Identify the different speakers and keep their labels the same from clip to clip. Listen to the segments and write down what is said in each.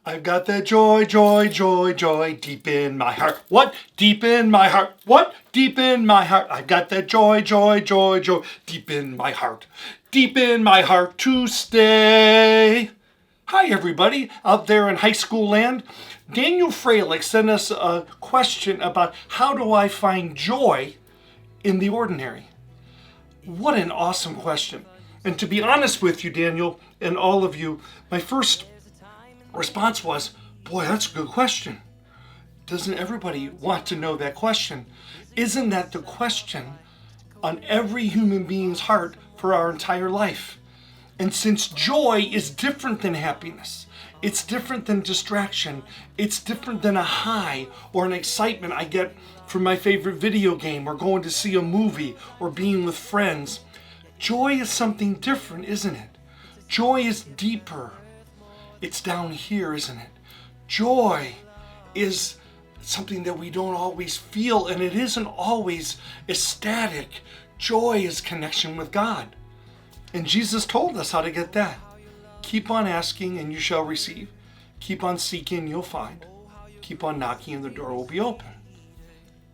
Speaker 1: I've got that joy, joy, joy, joy deep in my heart. What? Deep in my heart. What? Deep in my heart. I've got that joy, joy, joy, joy deep in my heart. Deep in my heart to stay. Hi, everybody out there in high school land. Daniel Freilich sent us a question about how do I find joy in the ordinary? What an awesome question. And to be honest with you, Daniel, and all of you, my first response was, boy, that's a good question. Doesn't everybody want to know that question? Isn't that the question on every human being's heart for our entire life? And since joy is different than happiness, it's different than distraction, it's different than a high or an excitement I get from my favorite video game or going to see a movie or being with friends, joy is something different, isn't it? Joy is deeper. It's down here, isn't it? Joy is something that we don't always feel, and it isn't always ecstatic. Joy is connection with God. And Jesus told us how to get that. Keep on asking and you shall receive. Keep on seeking, you'll find. Keep on knocking and the door will be open,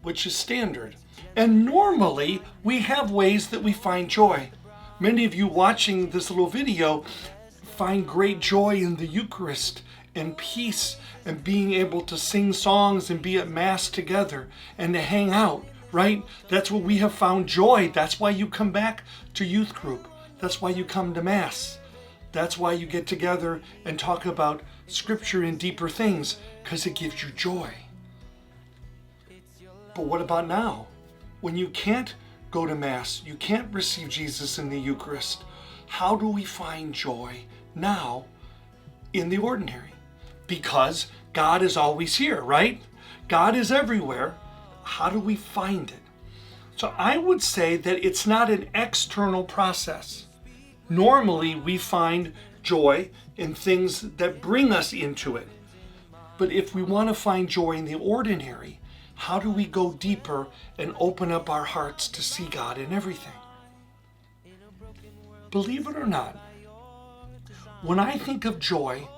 Speaker 1: which is standard. And normally we have ways that we find joy. Many of you watching this little video find great joy in the Eucharist and peace and being able to sing songs and be at Mass together and to hang out, right? That's where we have found joy. That's why you come back to youth group. That's why you come to Mass. That's why you get together and talk about Scripture and deeper things, because it gives you joy. But what about now? When you can't go to Mass, you can't receive Jesus in the Eucharist, how do we find joy now in the ordinary? Because God is always here, right? God is everywhere. How do we find it? So I would say that it's not an external process. Normally we find joy in things that bring us into it. But if we want to find joy in the ordinary, how do we go deeper and open up our hearts to see God in everything? Believe it or not, when I think of joy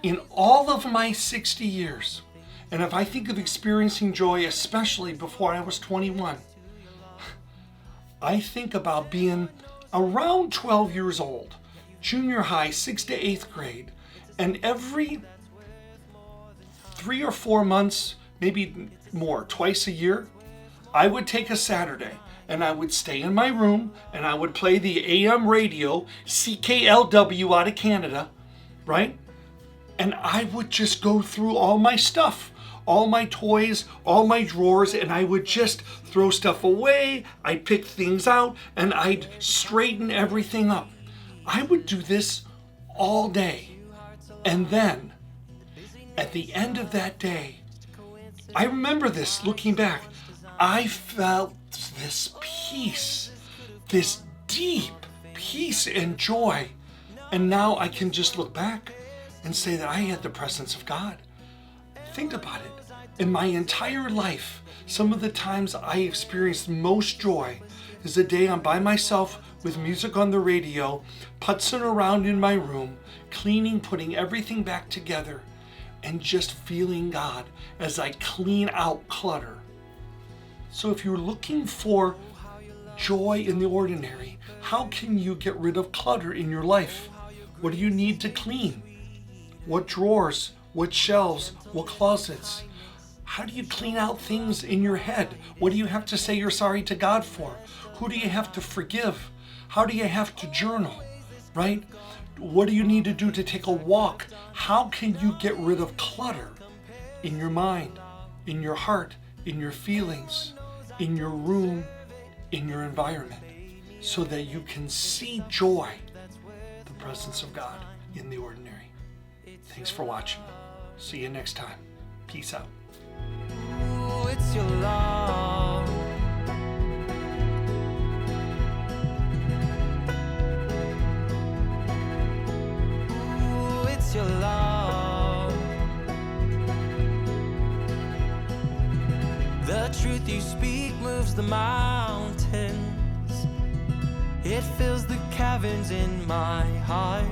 Speaker 1: in all of my 60 years, and if I think of experiencing joy, especially before I was 21, I think about being around 12 years old, junior high, 6th to 8th grade, and every 3 or 4 months, maybe more, twice a year, I would take a Saturday and I would stay in my room and I would play the AM radio, CKLW out of Canada, right? And I would just go through all my stuff, all my toys, all my drawers, and I would just throw stuff away. I'd pick things out and I'd straighten everything up. I would do this all day. And then at the end of that day, I remember this looking back, I felt this peace, this deep peace and joy. And now I can just look back and say that I had the presence of God. Think about it. In my entire life, some of the times I experienced most joy is the day I'm by myself with music on the radio, putzing around in my room, cleaning, putting everything back together, and just feeling God as I clean out clutter. So if you're looking for joy in the ordinary, how can you get rid of clutter in your life? What do you need to clean? What drawers? What shelves? What closets? How do you clean out things in your head? What do you have to say you're sorry to God for? Who do you have to forgive? How do you have to journal, right? What do you need to do to take a walk? How can you get rid of clutter in your mind, in your heart, in your feelings, in your room, in your environment, so that you can see joy, the presence of God in the ordinary? Thanks for watching. See you next time. Peace out.
Speaker 2: Ooh, it's your love. Ooh, it's your love. The truth you speak moves the mountains. It fills the caverns in my heart.